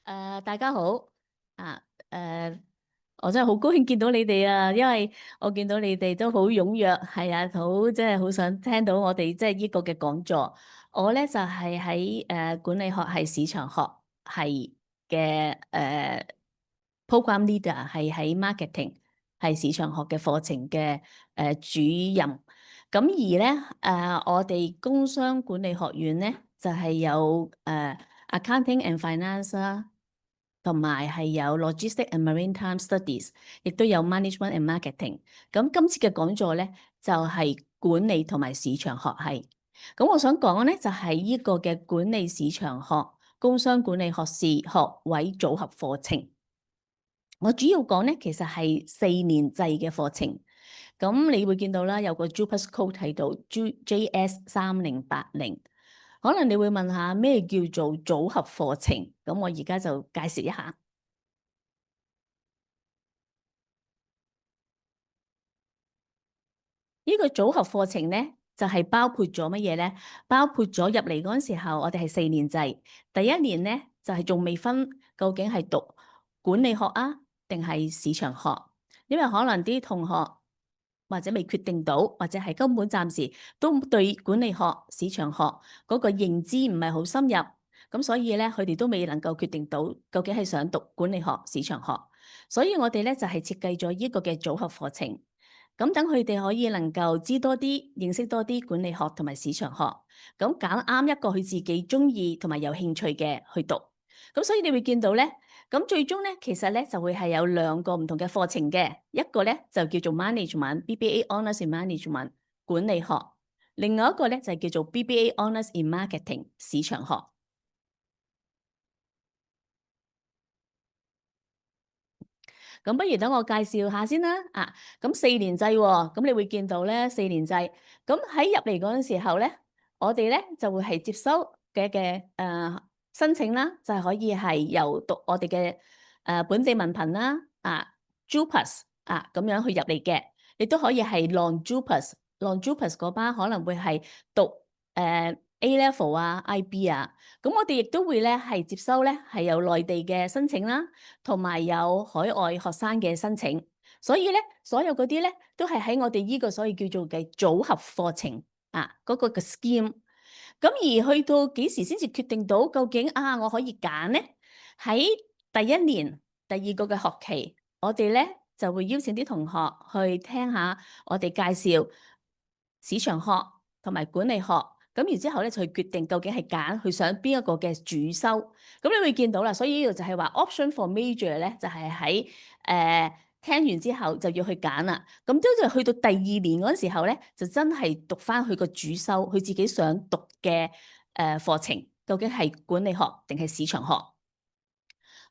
大家好啊！我真係好高興見到你哋啊，因為我見到你哋都好踴躍，係啊，好即係好想聽到我哋即係呢個嘅講座。我咧就係喺管理學系市場學系嘅program leader，係喺 marketing 係市場學嘅課程嘅主任。咁而咧我哋工商管理學院咧就係有accounting and finance 啦。同埋係有 Logistics and Maritime Studies，亦都有 Management and Marketing。咁今次嘅講座咧就係管理同埋市場學系。咁我想講咧就係呢個嘅管理市場學工商管理學士學位組合課程。我主要講咧其實係4年制嘅課程。咁你會見到啦，有個 JUPAS Code 喺度，JS3080。可能你會問下咩叫做組合課程？咁我而家就介紹一下。呢個組合課程咧，就係包括咗乜嘢咧？包括咗入嚟嗰陣時候，我哋係4年制。第一年咧就係仲未分究竟係讀管理學啊，定係市場學，因為可能啲同學或者未決定到，或者係根本暫時都對管理學、市場學嗰個認知唔係好深入，咁所以咧佢哋都未能夠決定到究竟係想讀管理學、市場學，所以我哋咧就係設計咗呢個嘅組合課程。咁等佢哋可以能夠知多啲、認識多啲管理學同埋市場學，咁揀啱一個佢自己中意同埋有興趣嘅去讀。咁所以你會見到咧，咁最終咧其實咧就會係有2個唔同嘅課程嘅，一個咧就叫做 Management BBA Honours in Management 管理學，另外一個咧就係叫做 BBA Honours in Marketing 市場學。咁不如等我介紹下先啦。咁4年制喎，咁你會見到咧4年制。咁喺入嚟嗰陣時候咧，我哋咧就會係接收嘅申請啦，就係可以係由讀我哋嘅本地文憑啦，JUPAS 咁樣去入嚟嘅，亦都可以係 non-JUPAS 嗰班可能會係讀A level IB 咁我哋亦都會咧係接收咧係有內地嘅申請啦，同埋有海外學生嘅申請，所以咧所有嗰啲咧都係喺我哋呢個所謂叫做嘅組合課程嗰個嘅 scheme。咁而去到幾時先至決定到究竟我可以揀咧？喺第一年第2個嘅學期，我哋咧就會邀請啲同學去聽下我哋介紹市場學同埋管理學。咁然之後咧，就去決定究竟係揀佢想邊一個嘅主修。咁你會見到啦，所以呢度就係話 option for major 咧，就係喺聽完之後就要去揀啦。咁都就去到第2年嗰陣時候咧，就真係讀翻佢個主修，佢自己想讀嘅課程，究竟係管理學定係市場學？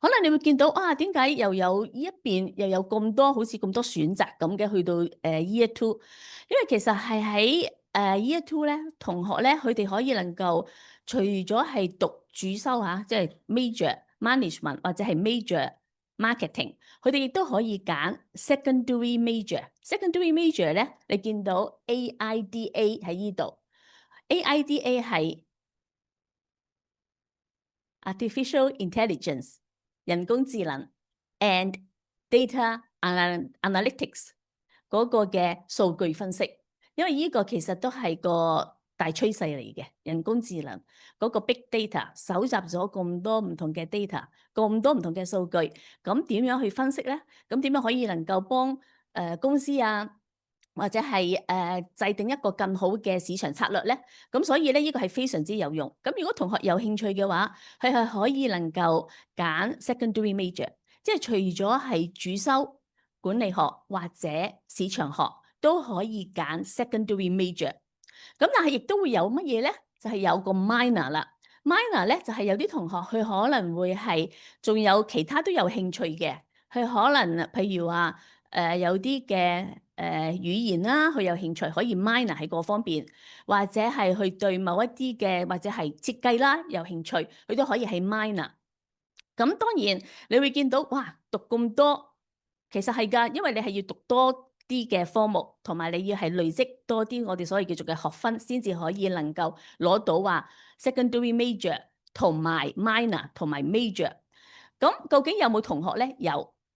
可能你會見到點解又有呢一邊又有咁多好似咁多選擇咁嘅？去到Year 2，因為其實係喺Year 2咧，同學咧佢哋可以能夠除咗係讀主修即係 major management 或者係 major marketing，佢哋亦都可以揀 secondary major。secondary major 咧，你見到 AIDA 喺呢度，AIDA 係 artificial intelligence。人工智能 and data analytics 嗰個嘅數據分析，因為呢個其實都係個大趨勢嚟嘅。人工智能嗰個 big data 搜集咗咁多唔同嘅 data， 咁多唔同嘅數據，咁點樣去分析咧？咁點樣可以能夠幫公司或者係制定一個更好嘅市場策略咧？咁所以咧，呢個係非常之有用。咁如果同學有興趣嘅話，佢係可以能夠揀 secondary major，即係除咗係主修管理學或者市場學，都可以揀 secondary major。咁但係亦都會有乜嘢咧？就係有個 minor 啦。minor 咧就係有啲同學佢可能會係仲有其他都有興趣嘅，佢可能譬如話有啲嘅語言啦，佢有興趣可以 minor 喺嗰方面，或者係佢對某一啲嘅或者係設計啦有興趣，佢都可以係 minor。咁當然你會見到哇，讀咁多其實係㗎，因為你係要讀多啲嘅科目，同埋你要係累積多啲我哋所謂叫做嘅學分，先至可以能夠攞到話 secondary major 同埋 minor 同埋 major。咁究竟有冇同學咧？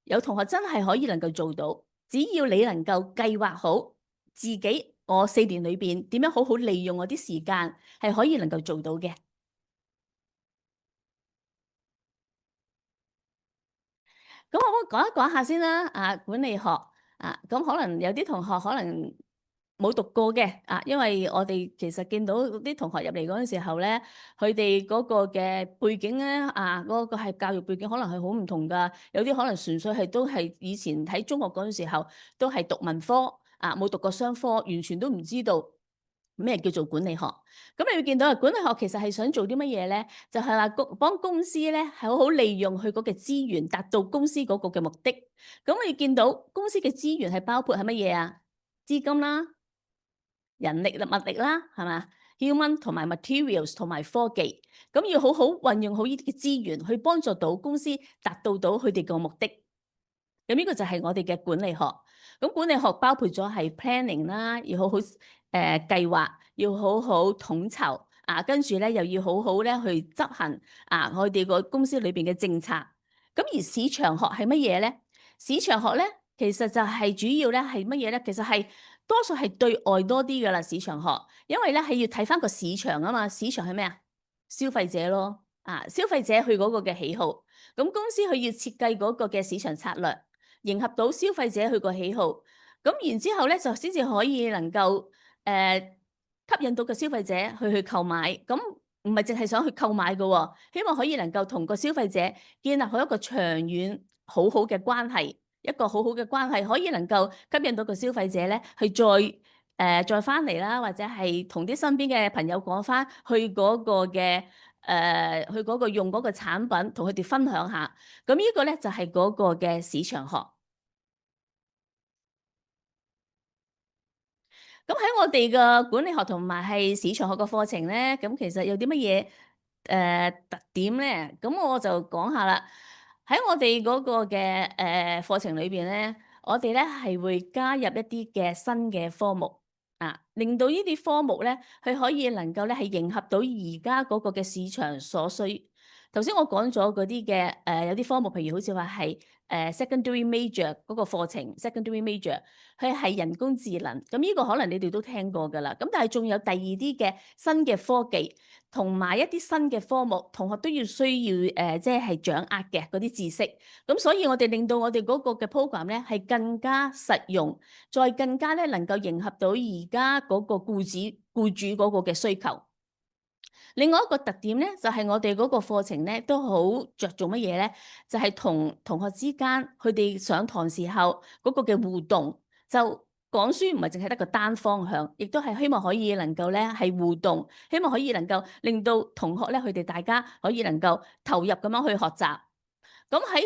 有同學真係可以能夠做到，只要你能夠計劃好自己，我4年裏邊點樣好好利用我啲時間，係可以能夠做到嘅。咁我講一講下先啦，管理學咁可能有啲同學可能冇讀過嘅因為我哋其實見到啲同學入嚟嗰陣時候咧，佢哋嗰個嘅背景咧嗰個係教育背景可能係好唔同㗎，有啲可能純粹係都係以前喺中學嗰陣時候都係讀文科冇讀過商科，完全都唔知道咩叫做管理學。咁你會見到管理學其實係想做啲乜嘢咧？就係話幫公司咧係好好利用佢嗰個資源，達到公司嗰個嘅目的。咁你見到公司嘅資源係包括係乜嘢啊？資金啦、人力、物力啦，係嘛？human 同埋 materials 同埋科技，咁要好好運用好呢啲嘅資源，去幫助到公司達到佢哋個目的。咁呢個就係我哋嘅管理學。咁管理學包括咗係 planning 啦，要好好計劃，要好好統籌跟住咧又要好好咧去執行我哋個公司裏邊嘅政策。咁而市場學係乜嘢咧？市場學咧其實就係主要咧係乜嘢咧？其實係多數係對外多啲噶啦，市場學，因為咧係要睇翻個市場啊嘛。市場係咩啊？消費者咯，消費者佢嗰個嘅喜好，咁公司佢要設計嗰個嘅市場策略。迎合到消費者佢個喜好，咁然之後咧就先至可以能夠吸引到個消費者去購買，咁唔係淨係想去購買嘅喎，希望可以能夠同個消費者建立好一個長遠好好嘅關係，一個好好嘅關係可以能夠吸引到個消費者咧去再翻嚟啦，或者係同啲身邊嘅朋友講翻去嗰個嘅去嗰個用嗰個產品，同佢哋分享下。咁呢個咧就係嗰個嘅市場學。咁喺我哋嘅管理學同埋係市場學嘅課程咧，咁其實有啲乜嘢特點咧？咁我就講下啦。喺我哋嗰個嘅課程裏邊咧，我哋咧係會加入一啲嘅新嘅科目令到呢啲科目咧，佢可以能夠咧係迎合到而家嗰個嘅市場所需。頭先我講咗嗰啲嘅有啲科目，譬如好似話係secondary major 嗰個課程，secondary major 佢係人工智能，咁呢個可能你哋都聽過㗎啦。咁但係仲有第二啲嘅新嘅科技，同埋一啲新嘅科目，同學都要需要即係掌握嘅嗰啲知識。咁所以我哋令到我哋嗰個嘅 program 咧係更加實用，再更加咧能夠迎合到而家嗰個僱主嗰個嘅需求。另外一個特點咧，就係我哋嗰個課程咧都好着重乜嘢咧？就係同同學之間佢哋上堂時候嗰個嘅互動，就講書唔係淨係得個單方向，亦都係希望可以能夠咧係互動，希望可以能夠令到同學咧佢哋大家可以能夠投入咁樣去學習。咁喺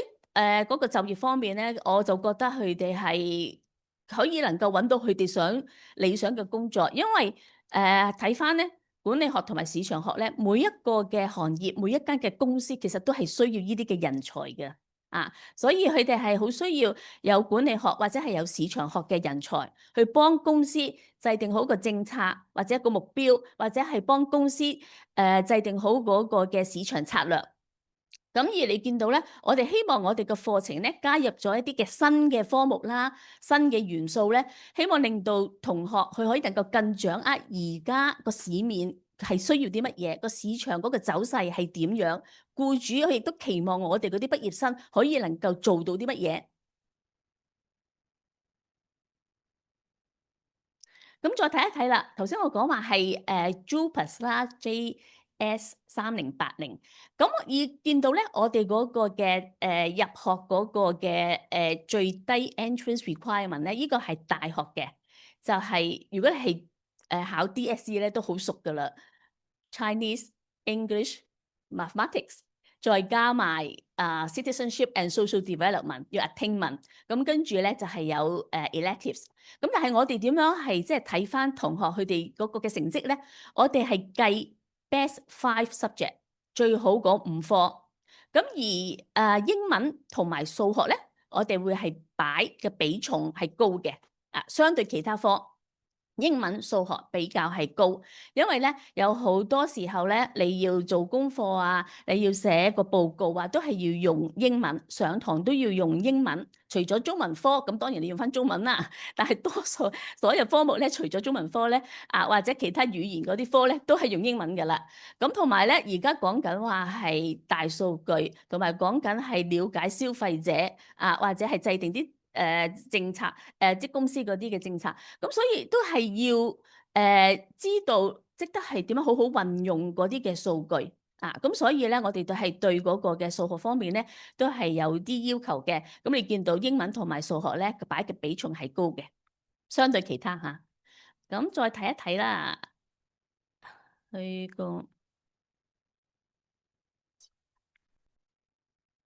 嗰個就業方面咧，我就覺得佢哋係可以能夠揾到佢哋理想嘅工作，因為睇翻咧。管理學同埋市場學咧，每一個嘅行業，每一間嘅公司，其實都係需要呢啲嘅人才嘅所以佢哋係好需要有管理學或者係有市場學嘅人才去幫公司制定好個政策或者一個目標，或者係幫公司制定好嗰個嘅市場策略。咁而你見到咧，我哋希望我哋嘅課程咧加入咗一啲嘅新嘅科目啦、新嘅元素咧，希望令到同學佢可以能夠更掌握而家個市面係需要啲乜嘢，個市場嗰個走勢係點樣，僱主佢亦都期望我哋嗰啲畢業生可以能夠做到啲乜嘢。咁再睇一睇啦，頭先我講話係JUPAS 啦，JS3080。咁而見到咧，我哋嗰個嘅入學嗰個嘅最低 entrance requirement 咧，呢個係大學嘅，就係如果你係考 DSE 咧，都好熟噶啦，Chinese、English、Mathematics，再加埋citizenship and social development 要 attainment，咁跟住咧就係有electives。咁但係我哋點樣係即係睇翻同學佢哋嗰個嘅成績咧？我哋係計 best 5 subject 最好嗰5科。咁而英文同埋數學咧，我哋會係擺嘅比重係高嘅相對其他科。英文、數學比較係高，因為咧有好多時候咧，你要做功課啊，你要寫個報告啊，都係要用英文，上堂都要用英文。除咗中文科，咁當然你用翻中文啦。但係多數所有科目咧，除咗中文科咧，或者其他語言嗰啲科咧，都係用英文㗎啦。咁同埋咧，而家講緊話係大數據，同埋講緊係了解消費者或者係制定啲政策，即公司嗰啲嘅政策，咁所以都係要知道，即得係點樣好好運用嗰啲嘅數據咁所以咧，我哋都係對嗰個嘅數學方面咧，都係有啲要求嘅。咁你見到英文同埋數學咧，擺嘅比重係高嘅，相對其他嚇。咁再睇一睇啦，去個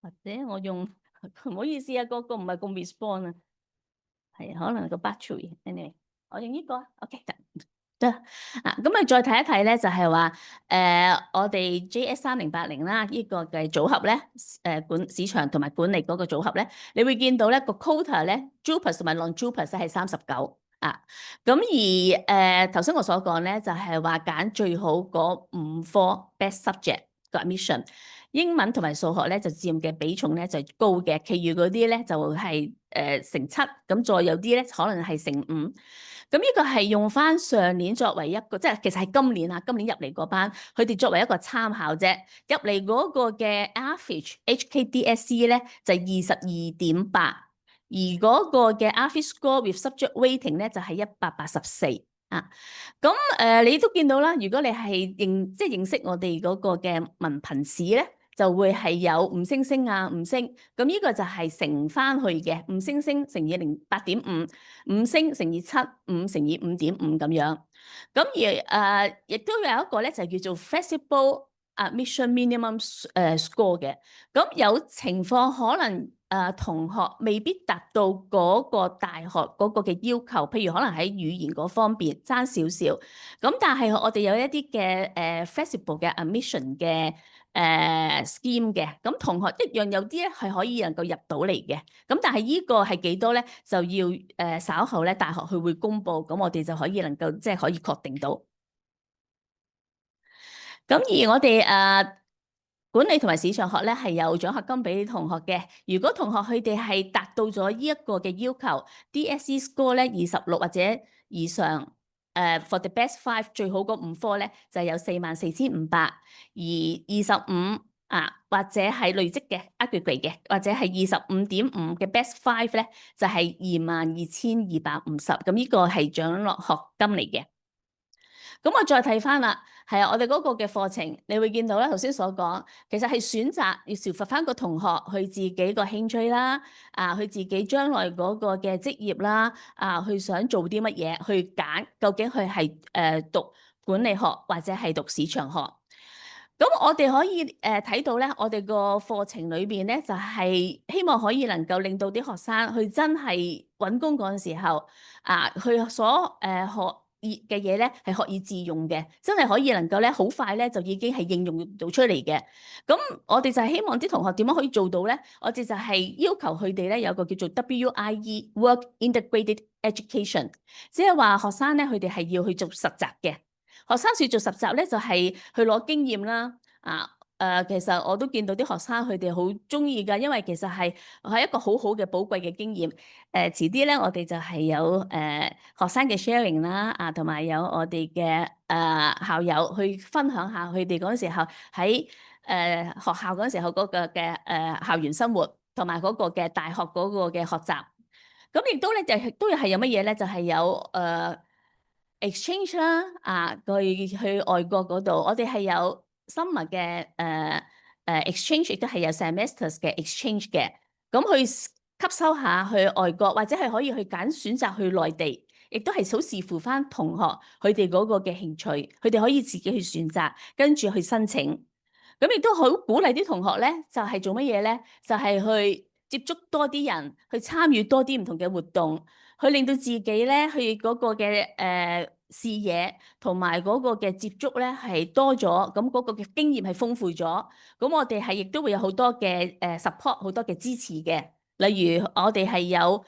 或者我用唔好意思啊，個唔係咁 respond 啊。係可能個 battery，anyway，我用呢個，OK 得咁啊，再睇一睇咧，就係話我哋 JS3080啦，呢個嘅組合咧，管市場同埋管理嗰個組合咧，你會見到咧個 quota 咧 JUPAS 同埋 non-JUPAS 係39咁而頭先我所講咧，就係話揀最好嗰5科 best subject 個 admission。英文同埋數學咧就佔嘅比重咧就高嘅，其餘嗰啲咧就係乘7，咁再有啲咧可能係乘5。咁呢個係用翻上年作為一個，即係其實係今年入嚟嗰班，佢哋作為一個參考啫。入嚟嗰個嘅 average HKDSE 咧就22.8，而嗰個嘅 average score with subject weighting 咧就係184。咁你都見到啦，如果你係認識我哋嗰個嘅文憑試咧，就會係有5星星5星，咁呢個就係乘翻去嘅5星星乘以8.5， 5星乘以7， 5乘以5.5咁樣。咁而亦都有一個咧就叫做 flexible admission minimum score 嘅。咁有情況可能同學未必達到嗰個大學嗰個嘅要求，譬如可能喺語言嗰方面爭少少。咁但係我哋有一啲嘅flexible 嘅 admission 嘅scheme 嘅，咁同學一樣有啲咧係可以能夠入到嚟嘅。咁但係呢個係幾多咧？就要稍後咧大學佢會公布，咁我哋就可以能夠即係可以確定到。咁而我哋管理同埋市場學咧係有獎學金俾同學嘅。如果同學佢哋係達到咗呢一個嘅要求 ，DSE score 咧26或者以上，for the best 5最好嗰5科咧就有44,500，而25或者係累積嘅 aggregate 嘅，或者係25.5嘅 best 5咧就係22,250。咁呢個係獎學金嚟嘅。咁我再睇翻啦，係我哋嗰個嘅課程，你會見到咧頭先所講，其實係選擇要調伏翻個同學佢自己個興趣啦，佢自己將來嗰個嘅職業啦，佢想做啲乜嘢去揀，究竟佢係讀管理學或者係讀市場學。咁我哋可以睇到咧，我哋個課程裏邊咧就係希望可以能夠令到啲學生去真係揾工嗰陣時候，佢所學嘅嘢咧係學以致用嘅，真係可以能夠咧好快咧就已經係應用到出嚟嘅。咁我哋就係希望啲同學點樣可以做到咧？我哋就係要求佢哋咧有個叫做 WIE Work Integrated Education， 即係話學生咧佢哋係要去做實習嘅。學生去做實習咧就係去攞經驗啦。其實我都見到啲學生佢哋好中意㗎，因為其實係一個好好嘅寶貴嘅經驗。遲啲咧，我哋就係有學生嘅 sharing 啦，同埋有我哋嘅校友去分享下佢哋嗰陣時候喺學校嗰陣時候嗰個嘅校園生活，同埋嗰個嘅大學嗰個嘅學習。咁亦都咧就都係有乜嘢咧？就係有exchange 啦，去外國嗰度，我哋係有 summer 嘅exchange，亦都係有 semesters 嘅 exchange 嘅。咁去吸收下去外國，或者係可以去選擇去內地，亦都係好視乎翻同學佢哋嗰個嘅興趣，佢哋可以自己去選擇，跟住去申請。咁亦都好鼓勵啲同學咧，就係做乜嘢咧？就係去接觸多啲人，去參與多啲唔同嘅活動。去令到自己咧，去嗰個嘅視野同埋嗰個嘅接觸咧係多咗，咁嗰個嘅經驗係豐富咗。咁我哋係亦都會有好多嘅support，好多嘅支持嘅。例如我哋係有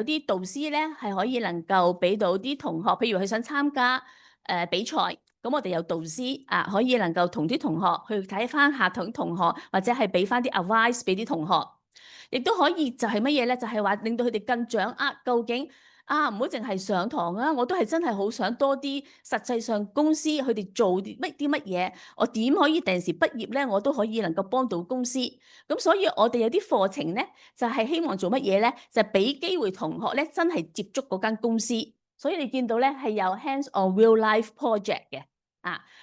啲導師咧係可以能夠俾到啲同學，譬如佢想參加比賽，咁我哋有導師啊可以能夠同啲同學去睇翻下同學，或者係俾翻啲 advice 俾啲同學，亦都可以就係乜嘢咧？就係話令到佢哋更掌握究竟。唔好淨係上堂啊！我都係真係好想多啲實際上公司佢哋做啲乜嘢，我點可以第時畢業咧？我都可以能夠幫到公司。咁所以我哋有啲課程咧，就係希望做乜嘢咧？就係俾機會同學咧，真係接觸嗰間公司。所以你見到咧係有 hands on real life project 嘅。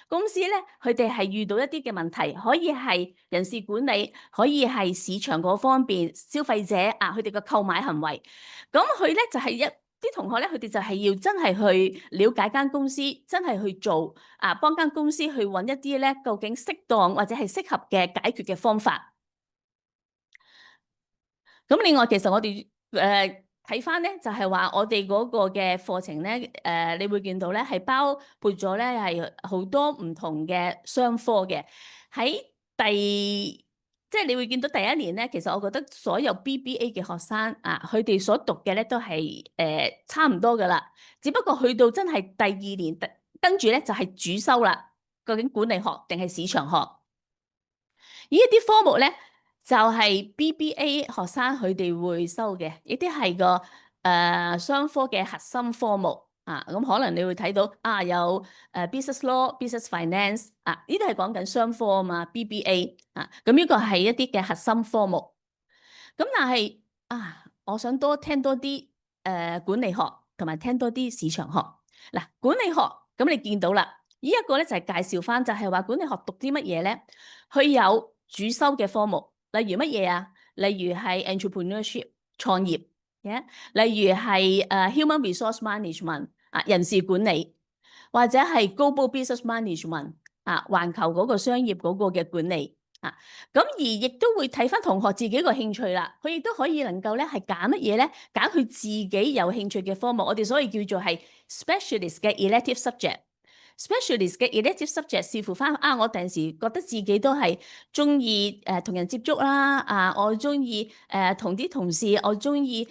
公司咧佢哋係遇到一啲嘅問題，可以係人事管理，可以係市場嗰方面消費者佢哋嘅購買行為。咁佢咧就係啲同學咧，佢哋就係要真係去了解間公司，真係去做幫間公司去揾一啲咧究竟適當或者係適合嘅解決嘅方法。咁另外其實我哋睇翻咧，就係話我哋嗰個嘅課程咧，你會見到咧係包括咗咧係好多唔同嘅商科嘅。喺即係你會見到第一年咧，其實我覺得所有 BBA 嘅學生佢哋所讀嘅咧都係差唔多噶啦，只不過去到真係第二年，跟住咧就係主修啦。究竟管理學定係市場學？呢一啲科目咧，就係 BBA 學生佢哋會收嘅，呢啲係個商科嘅核心科目咁可能你會睇到有business law、business finance 呢啲係講緊商科啊嘛，BBA 咁呢個係一啲嘅核心科目。咁但係我想聽多啲管理學同埋聽多啲市場學。嗱，管理學咁你見到啦，呢一個咧就係介紹翻，就係話管理學讀啲乜嘢咧？佢有主修嘅科目，例如乜嘢啊？例如係 entrepreneurship 創業嘅，例如係human resource management 人事管理，或者係 global business management 環球嗰個商業嗰個嘅管理咁而亦都會睇翻同學自己個興趣啦，佢亦都可以能夠咧係揀乜嘢咧？揀佢自己有興趣嘅科目，我哋所以叫做係 specialist 嘅 elective subject。specialist 嘅 elective subject 視乎翻我第時覺得自己都係中意同人接觸啦，我中意同啲同事，我中意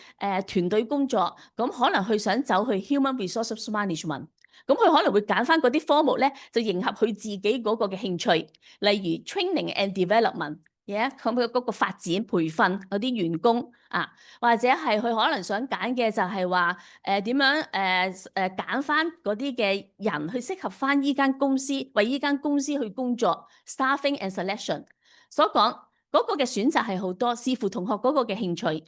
團隊工作，咁可能佢想走去 human resources management，咁佢可能會揀翻嗰啲科目咧，就迎合佢自己嗰個嘅興趣，例如 training and development。咁佢嗰個發展培訓嗰啲員工或者係佢可能想揀嘅就係話點樣揀翻嗰啲嘅人去適合翻依間公司，為依間公司去工作 ，staffing and selection 所講嗰個嘅選擇係好多，視乎同學嗰個嘅興趣。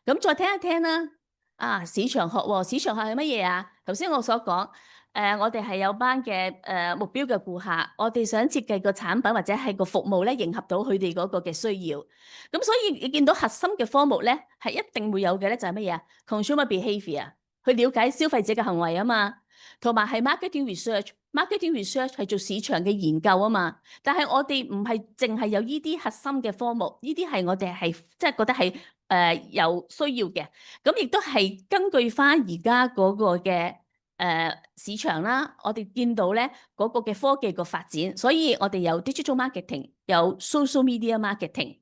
咁再聽一聽啦。市場學喎，市場學係乜嘢啊？頭先我所講，我哋係有班嘅目標嘅顧客，我哋想設計個產品或者係個服務咧，迎合到佢哋嗰個嘅需要。咁所以你見到核心嘅科目咧，係一定會有嘅咧，就係乜嘢啊？Consumer behaviour，去了解消費者嘅行為啊嘛，同埋係 marketing research。marketing research 係做市場嘅研究啊嘛。但係我哋唔係淨係有呢啲核心嘅科目，呢啲係我哋係即係覺得係有需要嘅。咁亦都係根據翻而家嗰個嘅市場啦，我哋見到咧嗰個嘅科技個發展，所以我哋有 digital marketing，有 social media marketing，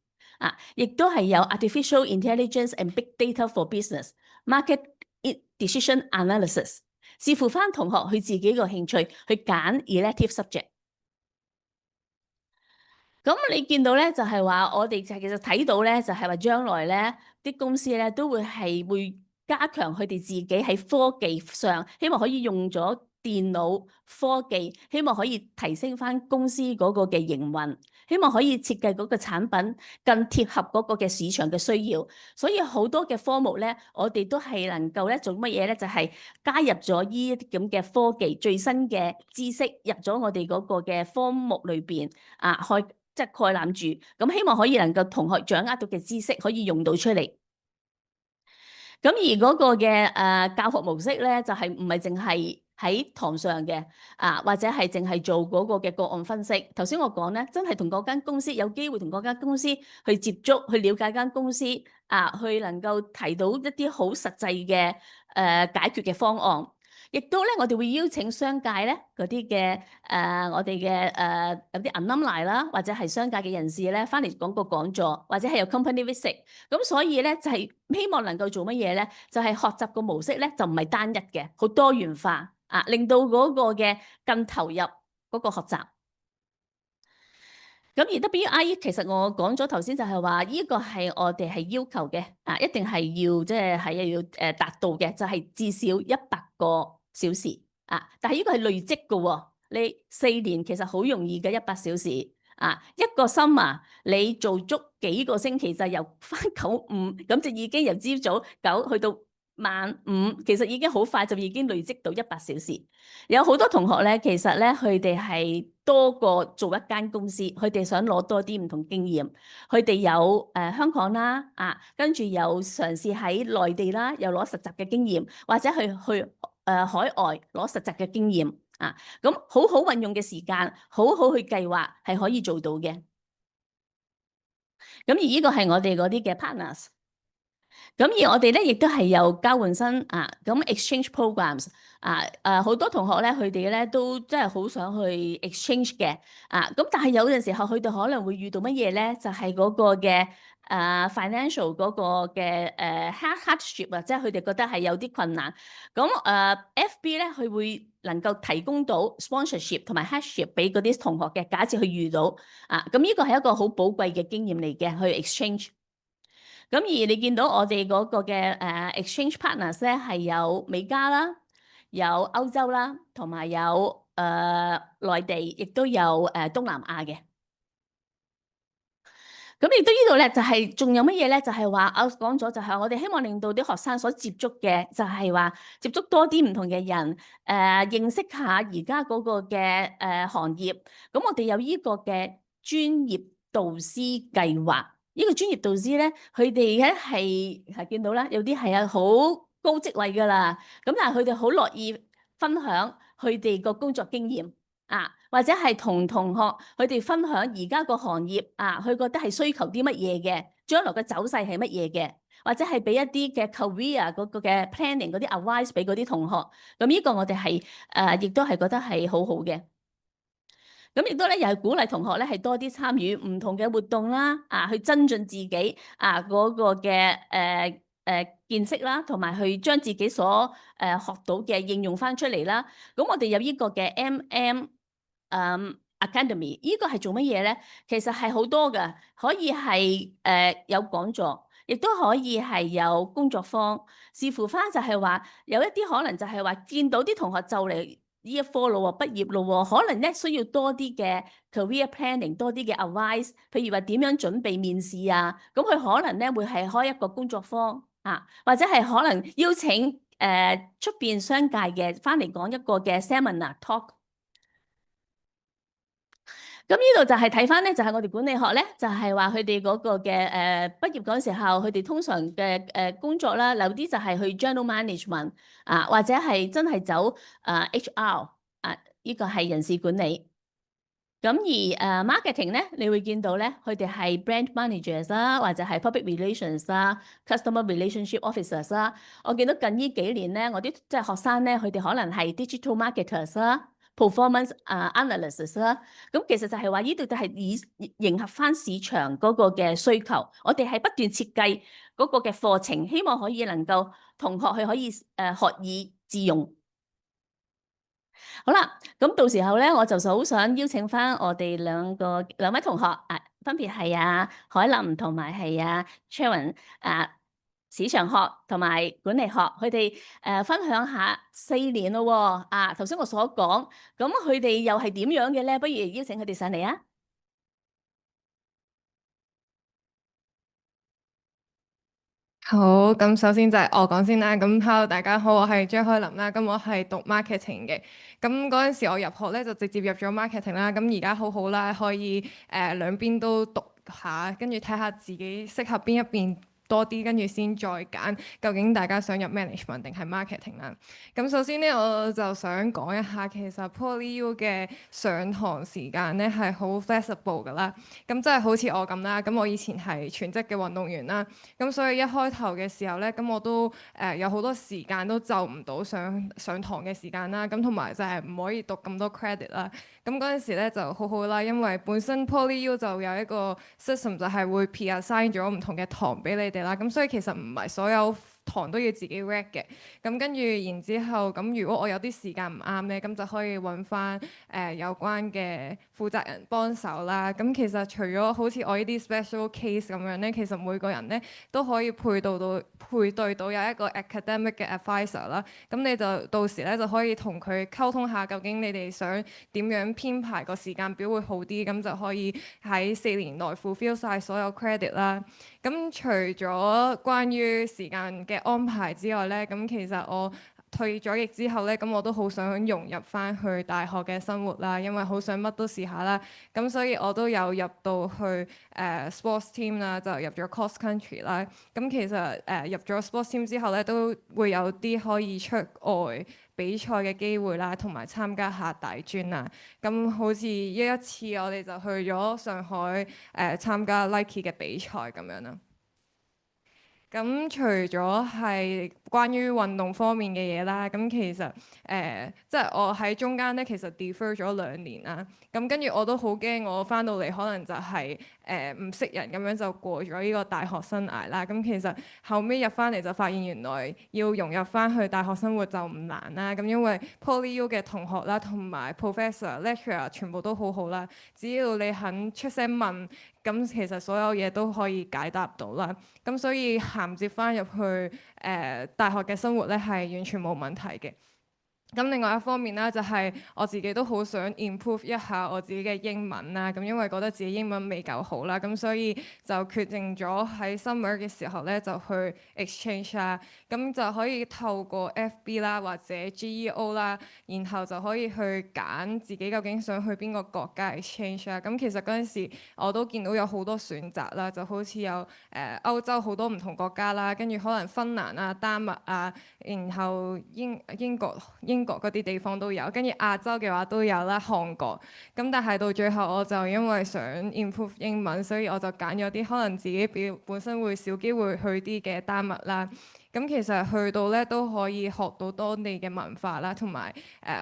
亦都係有 artificial intelligence and big data for business，market decision analysis，視乎翻同學佢自己個興趣去揀 elective subject。咁你見到咧，就係話我哋其實睇到咧，就係話將來咧啲公司咧都會加強佢哋自己喺科技上，希望可以用咗電腦科技，希望可以提升翻公司嗰個嘅營運，希望可以設計嗰個產品更貼合嗰個嘅市場嘅需要。所以好多嘅科目咧，我哋都係能夠咧做乜嘢咧？就係加入咗呢一啲咁嘅科技最新嘅知識入咗我哋嗰個嘅科目裏邊即係概覽住，咁希望可以能夠同學掌握到嘅知識可以用到出嚟。咁而嗰個嘅教學模式咧，就係唔係淨係喺堂上嘅或者係淨係做嗰個嘅個案分析。頭先我講咧，真係同嗰間公司有機會同嗰間公司去接觸，去了解間公司去能夠提到一啲好實際嘅解決嘅方案。亦都咧，我哋會邀請商界咧嗰啲嘅我哋嘅有啲 alumni 啦，或者係商界嘅人士咧，翻嚟講個講座，或者係有 company visit。咁所以咧就係希望能夠做乜嘢咧？就係學習個模式咧就唔係單一嘅，好多元化啊，令到嗰個嘅更投入嗰個學習。咁而 WIE 其實我講咗頭先就係話，呢個係我哋係要求嘅，一定係要即係要達到嘅，就係至少100個小時啊！但係呢個係累積嘅喎，你4年其實好容易嘅100小時啊，一個 summer 你做足幾個星期就由返9-5，咁就已經由朝早9去到晚5，其實已經好快就已經累積到100小時。有好多同學咧，其實咧佢哋係多過做一間公司，佢哋想攞多啲唔同經驗。佢哋有香港啦，跟住有嘗試喺內地啦，又攞實習嘅經驗，或者去海外攞實習嘅經驗啊。咁好好運用嘅時間，好好去計劃，係可以做到嘅。咁而呢個係我哋嗰啲嘅 partners。咁而我哋咧亦都係有交換生啊，咁 exchange programs 好多同學咧，佢哋咧都真係好想去 exchange 嘅咁但係有陣時候佢哋可能會遇到乜嘢咧？就係嗰個嘅financial 嗰個嘅hardship 啊，即係佢哋覺得係有啲困難。咁FB 咧，佢會能夠提供到 sponsorship 同埋 hardship 俾嗰啲同學嘅。假設佢遇到咁呢個係一個好寶貴嘅經驗嚟嘅，去 exchange。咁而你見到我哋嗰個嘅exchange partners 咧，係有美加啦，有歐洲啦，同埋有內地，亦都有東南亞嘅。咁亦都呢度咧，就係仲有乜嘢咧？就係話我講咗，就係我哋希望令到啲學生所接觸嘅，就係話接觸多啲唔同嘅人，認識下而家嗰個嘅行業。咁我哋有呢個嘅專業導師計劃。呢個專業導師咧，佢哋咧係見到啦，有啲係好高職位㗎啦。咁但係佢哋好樂意分享佢哋個工作經驗。或者係同同學佢哋分享而家個行業佢覺得係需求啲乜嘢嘅，將來嘅走勢係乜嘢嘅，或者係俾一啲嘅 career 嗰個嘅 planning 嗰啲 advice 俾嗰啲同學。咁呢個我哋係亦都係覺得係好好嘅。咁亦都咧，又係鼓勵同學咧係多啲參與唔同嘅活動啦，去增進自己嗰個嘅見識啦，同埋去將自己所學到嘅應用翻出嚟啦。咁我哋有呢個嘅 Academy， 呢個係做乜嘢咧？其實係好多嘅，可以係有講座，亦都可以係有工作坊。視乎翻就係話有一啲可能就係話見到啲同學就嚟呢一科咯喎，畢業咯喎，可能咧需要多啲嘅 career planning，多啲嘅 advice，譬如話點樣準備面試啊，咁佢可能咧會係開一個工作坊或者係可能邀請出邊商界嘅翻嚟講一個嘅 seminar talk。咁呢度就係睇翻咧，就係我哋管理學咧，就係話佢哋嗰個嘅畢業嗰陣時候，佢哋通常嘅工作啦，有啲就係去 general management 或者係真係走HR 呢個係人事管理。咁而marketing 咧，你會見到咧，佢哋係 brand managers 啦，或者係 public relations 啦，customer relationship officers 啦。我見到近呢幾年咧，我啲即係學生咧，佢哋可能係 digital marketers 啦，performance analysts 啦。咁其實就係話呢度就係以迎合翻市場嗰個嘅需求，我哋係不斷設計嗰個嘅課程，希望可以能夠同學去可以學以致用。好啦，咁到時候咧，我就好想邀請翻我哋兩位同學分別係海林同埋係Sharon 市場學同埋管理學，佢哋分享下4年咯喎頭先我所講，咁佢哋又係點樣嘅咧？不如邀請佢哋上嚟啊！好，咁首先就係我講先啦。咁 Hello，大家好，我係張開琳啦。咁我係讀 marketing 嘅。咁嗰陣時我入學咧就直接入咗 marketing 啦。咁而家好好啦，可以兩邊都讀下，跟住睇下自己適合邊一邊多啲，跟住先再揀究竟大家想入 management 定係 marketing 啦。咁首先咧，我就想講一下，其實 PolyU 嘅上堂時間咧係好 flexible 噶啦。咁即係好似我咁啦，咁我以前係全職嘅運動員啦，咁所以一開頭嘅時候咧，咁我都有好多時間都就唔到上堂嘅時間啦，咁同埋就係唔可以讀咁多 credit 啦。咁嗰陣時咧就好好啦，因為本身 PolyU 就有一個 system 就係會 pre-assign 咗唔同嘅堂俾你哋啦，咁所以其實唔係所有堂都要自己 rec 嘅。咁跟住然之後，咁如果我有啲時間唔啱咧，咁就可以揾翻有關嘅負責人幫手啦。咁其實除咗好似我呢啲 special case 咁樣咧，其實每個人咧都可以配對到有一個 academic 嘅 advisor 啦。咁你就到時咧就可以同佢溝通下，究竟你哋想點樣編排個時間表會好啲，咁就可以喺4年內 fulfill 晒所有 credit 啦。咁除咗關於時間嘅安排之外咧，咁其實我退咗役之後咧，咁我都好想融入翻去大學嘅生活啦，因為好想乜都試下啦。咁所以我都有入到去sports team 啦，就入咗 cross country 啦。咁其實入咗 sports team 之後咧，都會有啲可以出外比賽嘅機會啦，同埋參加下大專啊。咁好似一次我哋就去咗上海參加 Nike 嘅比賽咁樣啦。咁除咗係關於運動方面嘅嘢啦，咁其實即係我喺中間咧，其實 defer 咗2年啦。咁跟住我都好驚，我翻到嚟可能就係唔識人咁樣就過咗呢個大學生涯啦。咁其實後尾入翻嚟就發現原來要融入翻去大學生活就唔難啦。咁因為 PolyU 嘅同學啦，同埋 professor、lecturer 全部都好好啦。只要你肯出聲問，咁其實所有嘢都可以解答到啦。咁所以銜接翻入去大學嘅生活咧，係完全冇問題嘅。咁另外一方面啦，就係我自己都好想 improve 一下我自己嘅英文啦。咁因為覺得自己英文未夠好啦，咁所以就決定咗喺 summer 嘅時候咧就去 exchange 啦。咁就可以透過 FB 啦或者 GEO 啦，然後就可以去揀自己究竟想去邊個國家 exchange 啦。咁其實嗰陣時我都見到有好多選擇啦，就好似有歐洲好多唔同國家啦，跟住可能芬蘭啊、丹麥啊，然後英國嗰啲地方都有，跟住亞洲嘅話都有啦，韓國。咁但係到最後我就因為想 improve 英文，所以我就揀咗啲可能自己本身會少機會去啲嘅丹麥啦。咁其實去到咧都可以學到當地嘅文化啦，同埋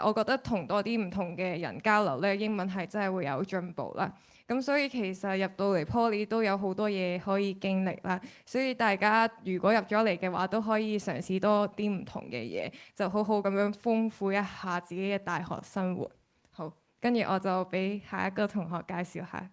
我覺得同多啲唔同嘅人交流咧，英文係真係會有進步啦。咁所以其實入到嚟 Poly 都有好多嘢可以經歷啦，所以大家如果入咗嚟嘅話，都可以嘗試多啲唔同嘅嘢，就好好咁樣豐富一下自己嘅大學生活。好，跟住我就俾下一個同學介紹下。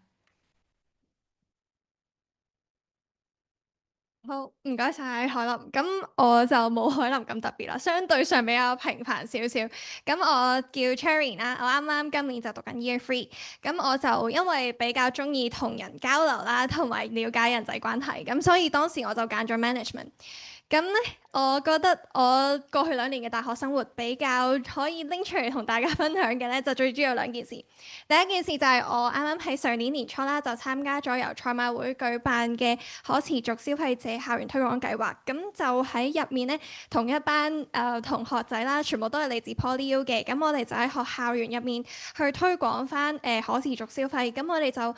好，唔該晒海林。咁我就冇海林咁特別啦，相對上比較平凡少少。咁我叫 Cherry 啦，我啱啱今年就讀緊 Year 3。咁我就因為比較中意同人交流啦，同埋了解人際關係，咁所以當時我就揀咗 management。咁咧，我覺得我過去2年嘅大學生活比較可以拎出嚟同大家分享嘅咧，就最主要2件事。第一件事就係我啱啱喺上年年初啦，就參加咗由賽馬會舉辦嘅可持續消費者校園推廣計劃。咁就喺入面咧，同一班同學仔啦，全部都係嚟自 PolyU 嘅。咁我哋就喺學校園入面去推廣翻可持續消費。咁我哋就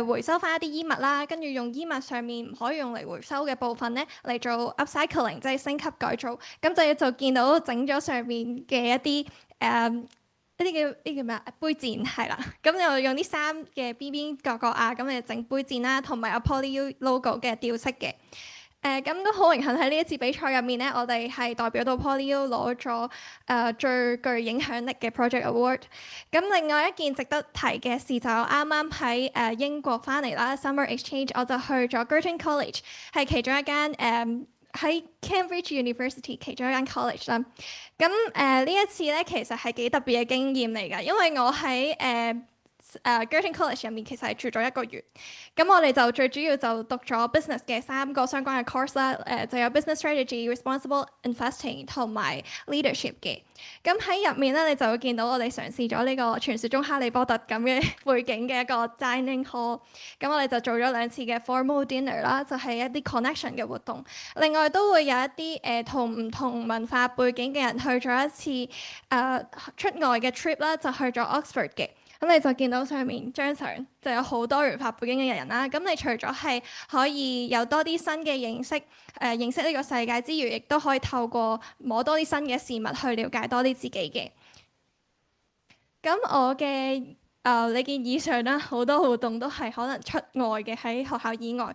回收翻一啲衣物啦，跟住用衣物上面唔可以用嚟回收嘅部分咧，嚟做 upcycling，即係升級改造。咁就見到整咗上面嘅一啲一啲叫咩啊？杯墊係啦，咁就用啲衫嘅邊邊角角啊，咁就整杯墊啦，同埋有 PolyU logo 嘅吊飾嘅。咁都好榮幸喺呢一次比賽入面咧，我哋係代表到 PolyU 攞咗最具影響力嘅 project award。咁另外一件值得提嘅事就係我啱啱喺英國翻嚟啦 ，summer exchange 我就去咗 Girton College，係其中一間喺 Cambridge University 其中一間 college 啦。咁呢一次咧其實係幾特別嘅經驗嚟㗎，因為我喺 Girton College 入面其實係住咗1個月。咁我哋就最主要就讀咗 business 嘅3個相關嘅 course 啦。就有 business strategy、responsible investing 同埋 leadership 嘅。咁喺入面咧，你就會見到我哋嘗試咗呢個傳説中哈利波特咁嘅背景嘅一個 dining hall。咁我哋就做咗2次嘅 formal dinner 啦，就係一啲 connection 嘅活動。另外都會有一啲同唔同文化背景嘅人去咗一次出外嘅 trip 啦，就去咗 Oxford 嘅。咁你就見到上面張相就有好多元化背景嘅人啦。咁你除咗係可以有多啲新嘅認識，認識呢個世界之餘，亦都可以透過摸多啲新嘅事物去了解多啲自己嘅。咁我嘅你見以上啦，好多活動都係可能出外嘅，喺學校以外。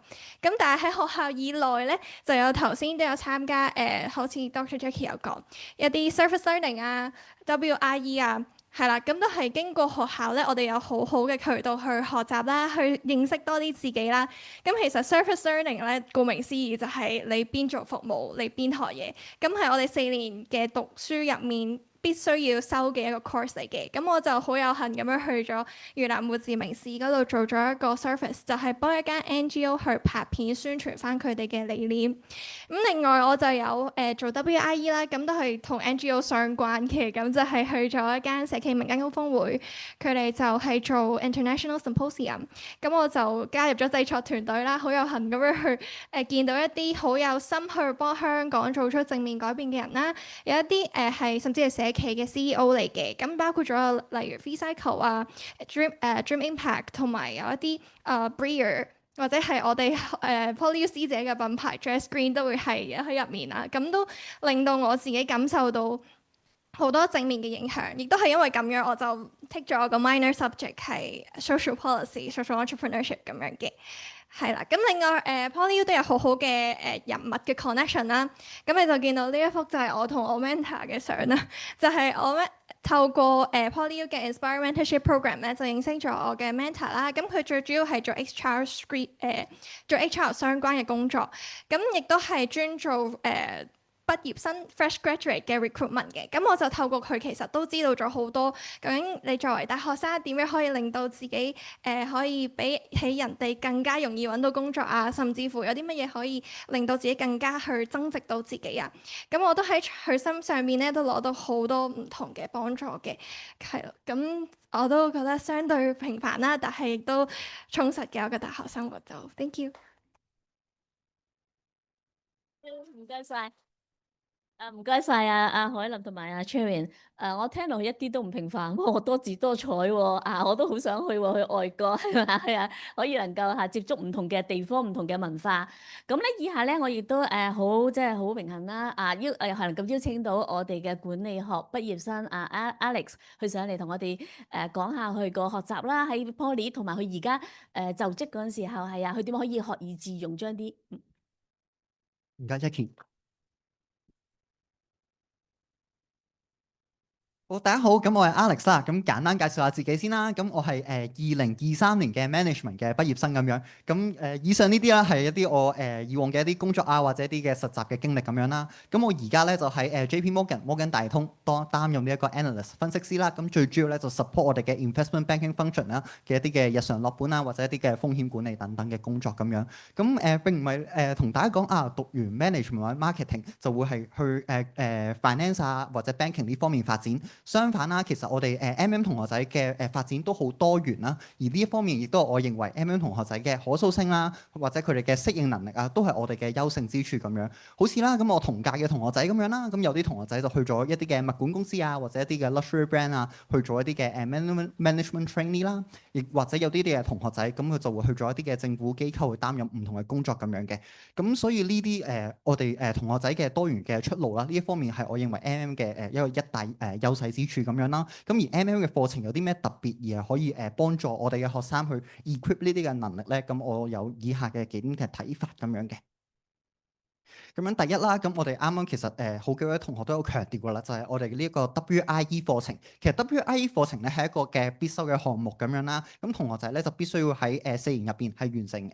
咁但係喺學校以內咧，就有頭先都有參加好似 Dr. Jackie 有講一啲 surface learning 啊、WIE 啊。係啦，咁都係經過學校咧，我哋有好好嘅渠道去學習啦，去認識多啲自己啦。咁其實 surface learning 咧，顧名思義就係你邊做服務，你邊學嘢。咁係我哋4年嘅讀書入面必須要收嘅一個 course 嚟嘅。咁我就好有幸咁樣去咗越南胡志明市嗰度做咗一個 service，就係幫一間 NGO 去拍片宣傳翻佢哋嘅理念。咁另外我就有做 WIE 啦，咁都係同 NGO 相關嘅，咁就係去咗一間社企民間高峰會，佢哋就係做 International Symposium，咁我就加入咗製作團隊啦，好有幸咁樣去見到一啲好有心去幫香港做出正面改變嘅人啦，有一啲係甚至係社企嘅 CEO 嚟嘅，咁包括咗例如 FreeCycle 啊、Dream Impact 同埋有一啲Breer。或者係我哋PolyU 師姐嘅品牌 Dress Green 都會係喺入面啦，咁都令到我自己感受到好多正面嘅影響，亦都係因為咁樣我就 take 咗個 minor subject 係 social policy、social entrepreneurship 咁樣嘅，係啦。咁另外PolyU 都有好好嘅人物嘅 connection 啦，咁你就見到呢一幅就係我同我 mentor 嘅相啦，就係我透過PolyU 嘅 Inspire Mentorship Program 咧，就認識咗我嘅 mentor 啦。咁佢最主要係做 做 HR 相關嘅工作，咁亦都係專做畢業生 fresh graduate 嘅 recruitment 嘅。咁我就透過佢其實都知道咗好多，究竟你作為大學生點樣可以令到自己可以比起人哋更加容易揾到工作啊，甚至乎有啲乜嘢可以令到自己更加去增值到自己啊。咁我都喺佢身上面咧都攞到好多唔同嘅幫助嘅，係咯。咁我都覺得相對平凡啦，但係亦都充實嘅一個大學生活就 thank you。唔該晒。唔該晒阿海林同埋阿 Cherry。我聽落去一啲都唔平凡喎，多姿多彩喎。我都好想去喎，去外國係咪？係啊，可以能夠接觸唔同嘅地方、唔同嘅文化。咁咧，以下咧我亦都好即係好榮幸啦。係能夠邀請到我哋嘅管理學畢業生Alex 去上嚟同我哋講下佢個學習啦，喺 Poly 同埋佢而家就職嗰陣時候係佢點可以學以致用將啲。唔該 Jackie。好，大家好，咁我係 Alex 啦，咁簡單介紹下自己先啦。咁我係2023年嘅 management 嘅畢業生咁樣。咁以上呢啲啦係一啲我以往嘅一啲工作啊，或者一啲嘅實習嘅經歷咁樣啦。咁我而家咧就喺JP Morgan 摩根大通擔任呢一個 analyst 分析師啦。咁最主要咧就 support 我哋嘅 investment banking function 啦嘅一啲嘅日常落本啊，或者一啲嘅風險管理等等嘅工作咁樣。咁並唔係同大家講讀完 management 或者 marketing 就會係去finance 啊或者 banking 呢方面發展。相反啦，其實我哋MM 同學仔嘅發展都好多元啦，而呢一方面亦都係我認為 MM 同學仔嘅可塑性啦，或者佢哋嘅適應能力啊，都係我哋嘅優勝之處咁樣。好似啦，咁我同屆嘅同學仔咁樣啦，咁有啲同學仔就去咗一啲嘅物管公司啊，或者一啲嘅 luxury brand 啊，去做一啲嘅management trainee 啦，亦或者有啲嘅同學仔咁佢就會去咗一啲嘅政府機構去擔任唔同嘅工作咁樣嘅。咁所以呢啲我哋同學仔嘅多元嘅出路啦，呢一方面係我認為 MM 嘅一個一大優勢之處咁樣啦。咁而 MM 嘅課程有啲咩特別而係可以幫助我哋嘅學生去 equip 呢啲嘅能力咧？咁我有以下嘅幾點嘅睇法咁樣嘅。咁樣第一啦，咁我哋啱啱其實好幾位同學都有強調過啦，就係我哋呢一個 WIE 課程。其實 WIE 課程咧係一個嘅必修嘅項目咁樣啦。咁同學仔咧就必須要喺4年入邊係完成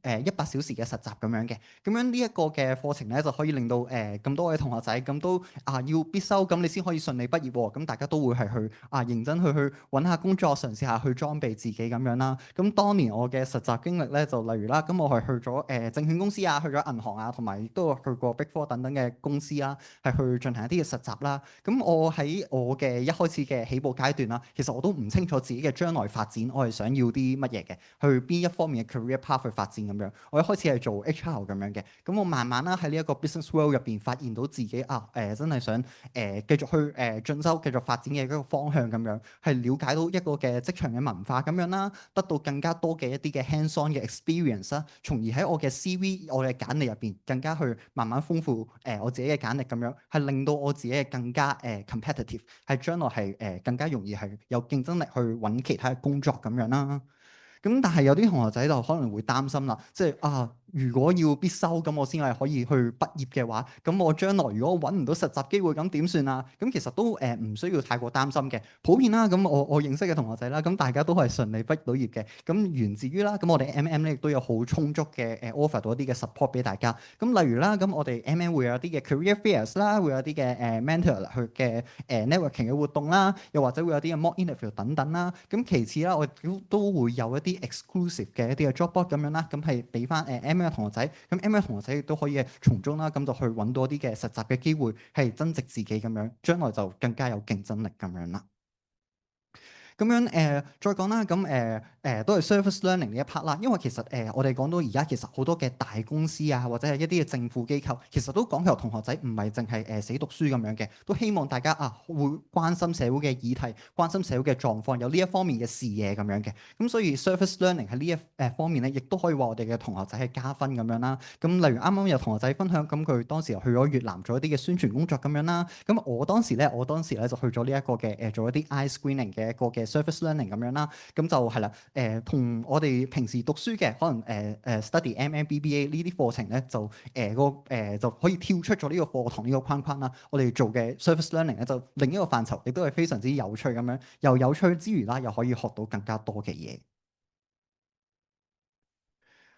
100小時嘅實習咁樣嘅。咁樣呢一個嘅課程咧就可以令到咁多位同學仔咁都要必修，咁你先可以順利畢業喎。咁大家都會係去認真去揾下工作，嘗試下去裝備自己咁樣啦。咁當年我嘅實習經歷咧就例如啦，咁我係去咗證券公司啊，去咗銀行啊，同埋亦都有去過 Big Four 等等嘅公司啦，係去進行一啲嘅實習啦。咁我喺我嘅一開始嘅起步階段啦，其實我都唔清楚自己嘅將來發展，我係想要啲乜嘢嘅，去邊一方面嘅 career path 去發展咁樣。我一開始係做 HR 咁樣嘅，咁我慢慢啦喺呢一個 business world 入邊發現到自己真係想繼續去進修、繼續發展嘅一個方向咁樣，係了解到一個嘅職場嘅文化咁樣啦，得到更加多嘅一啲嘅 hands-on 嘅 experience 啦，從而喺我嘅 CV、我嘅簡歷入邊更加去慢慢豐富我自己嘅簡歷咁樣，係令到我自己係更加competitive，係將來係更加容易係有競爭力去揾其他嘅工作咁樣啦。咁但係有啲同學仔就可能會擔心啦，即係如果要必修咁，我先係可以去畢業嘅話，咁我將來如果揾唔到實習機會，咁點算啊？咁其實都唔需要太過擔心嘅。普遍啦，咁我認識嘅同學仔啦，咁大家都係順利畢到業嘅。咁源自於啦，咁我哋 MM 咧亦都有好充足嘅offer 到一啲嘅 support 俾大家。咁例如啦，咁我哋 MM 會有啲嘅 career fairs 啦，會有啲嘅mentor 去嘅networking 嘅活動啦，又或者會有啲嘅 mock interview 等等啦。咁其次啦，我都會有一啲 exclusive 嘅一啲嘅 job board 咁樣啦，咁係俾翻MM 嘅同學仔，咁 MM 嘅同學仔亦都可以從中啦，咁就去揾到一啲嘅實習嘅機會，係增值自己咁樣，將來就更加有競爭力咁樣啦。咁樣再講啦，咁都係 service learning 呢一 part 啦。因為其實我哋講到而家其實好多嘅大公司啊，或者係一啲嘅政府機構，其實都講求同學仔唔係淨係死讀書咁樣嘅，都希望大家會關心社會嘅議題，關心社會嘅狀況，有呢一方面嘅視野咁樣嘅。咁所以 service learning 喺呢一方面咧，亦都可以話我哋嘅同學仔係加分咁樣啦。咁例如啱啱有同學仔分享，咁佢當時又去咗越南做一啲嘅宣傳工作咁樣啦。咁我當時咧就去咗呢一個嘅做一啲 eye screening 嘅一個嘅 service learning 咁樣啦，咁就係啦，同我哋平時讀書嘅可能study MBA 呢啲課程咧，就就可以跳出咗呢個課堂呢個框框啦。我哋做嘅 service learning 咧，就另一個範疇，亦都係非常之有趣咁樣，又有趣之餘啦，又可以學到更加多嘅嘢。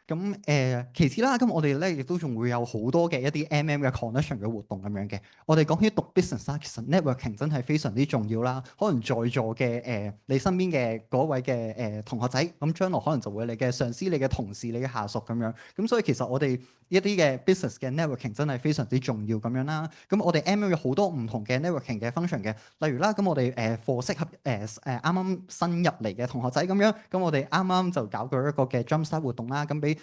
咁其次啦，咁我哋咧亦都仲會有好多嘅一啲 MM 嘅 connection 嘅活動咁樣嘅。我哋講起讀 business 啦，其實 networking 真係非常之重要啦。可能在座嘅你身邊嘅嗰位嘅同學仔，咁將來可能就會係你嘅上司、你嘅同事、你嘅下屬咁樣。咁所以其實我哋一啲嘅 business 嘅 networking 真係非常之重要咁樣啦。咁我哋 MM 有好多唔同嘅 networking 嘅 function 嘅，例如啦，咁我哋課適合啱啱新入嚟嘅同學仔咁樣，咁我哋啱啱就搞過一個嘅 jumpstart 活動啦，咁俾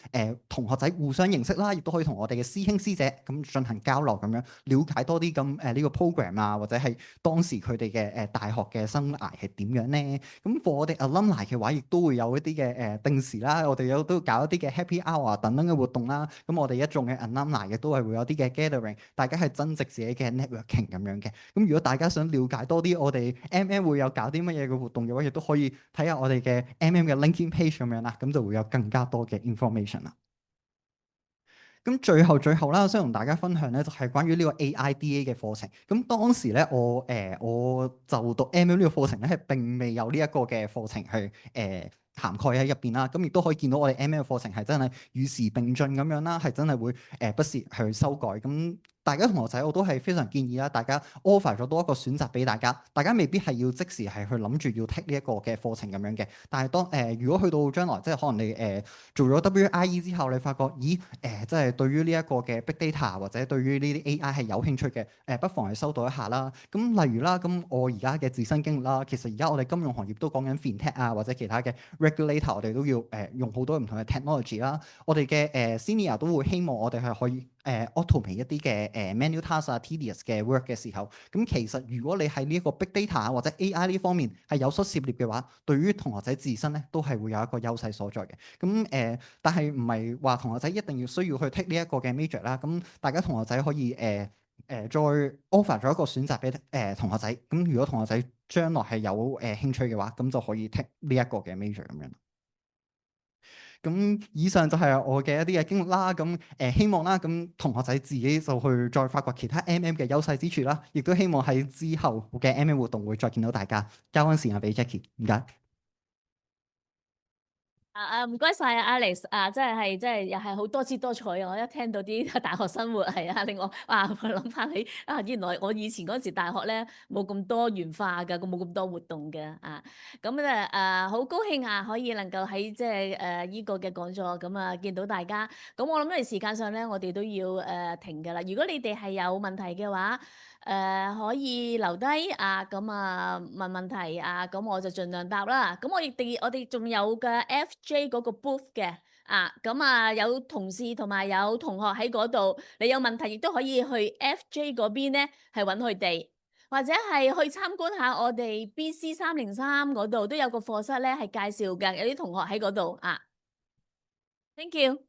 同學仔互相認識啦，亦都可以同我哋嘅師兄師姐咁進行交流咁樣，了解多啲咁呢個 program 啊，或者係當時佢哋嘅大學嘅生涯係點樣咧？咁 for 我哋 alumni 嘅話，亦都會有一啲嘅定時啦，我哋都搞一啲嘅 happy hour 等等嘅活動啦。咁我哋一眾嘅 alumni 亦都係會有啲嘅 gathering，大家係增值自己嘅 networking 咁樣嘅。咁如果大家想了解多啲我哋 MM 會有搞啲乜嘢嘅活動嘅話，亦都可以睇下我哋嘅 MM 嘅 LinkedIn page 咁樣啦，咁就會有更加多嘅 information 啦。咁最後啦，我想同大家分享咧，就係關於呢個 AIDA 嘅課程。咁當時咧，我就讀 MM 呢個課程咧，係並未有呢一個嘅課程去涵蓋喺入邊啦。咁亦都可以見到我哋 MM 嘅課程係真係與時並進咁樣啦，係真係會不時去修改。咁大家同學仔我都係非常建議啦，大家 offer 咗多一個選擇俾大家，大家未必係要即時係去諗住要 take 呢一個嘅課程咁樣嘅。但係如果去到將來，即係可能你做咗 WIE 之後，你發覺咦即係對於呢一個嘅 big data 或者對於呢啲 AI 係有興趣嘅，不妨係收到一下啦。咁例如啦，咁我而家嘅自身經歷啦，其實而家我哋金融行業都講緊 FinTech 啊，或者其他嘅 regulator，我哋都要用好多唔同嘅 technology 啦。我哋嘅senior 都會希望我哋係可以automate 一啲嘅manual task 啊 tedious 嘅 work 嘅時候，咁其實如果你喺呢一個 big data 或者 AI 呢方面係有所涉獵嘅話，對於同學仔自身咧都係會有一個優勢所在嘅。咁但係唔係話同學仔一定要需要去 take 呢一個嘅 major 啦。咁大家同學仔可以再 offer 咗一個選擇俾同學仔。咁如果同學仔將來係有興趣嘅話，咁就可以 take 呢一個嘅 major 咁樣。咁以上就係我嘅一啲嘅經歷啦。咁希望啦，咁同學仔自己就去再發掘其他 MM 嘅優勢之處啦。亦都希望喺之後嘅 MM 活動會再見到大家。交翻時間俾 Jackie，唔該。唔該晒啊 Alex 真係又係好多姿多彩啊！我一聽到啲大學生活係啊，令我我諗翻起原來我以前嗰時大學咧冇咁多元化㗎，冇咁多活動嘅啊。咁咧好高興可以能夠喺即係依個嘅講座咁見到大家。咁我諗喺時間上咧，我哋都要停㗎啦。如果你哋係有問題嘅話，可以留低咁問問題咁我就盡量答啦。咁我哋仲有嘅 FJ 嗰個 booth 嘅咁有同事同埋有同學喺嗰度，你有問題亦都可以去 FJ 嗰邊咧係揾佢哋，或者係去參觀下我哋 BC303嗰度都有個課室咧係介紹嘅，有啲同學喺嗰度Thank you。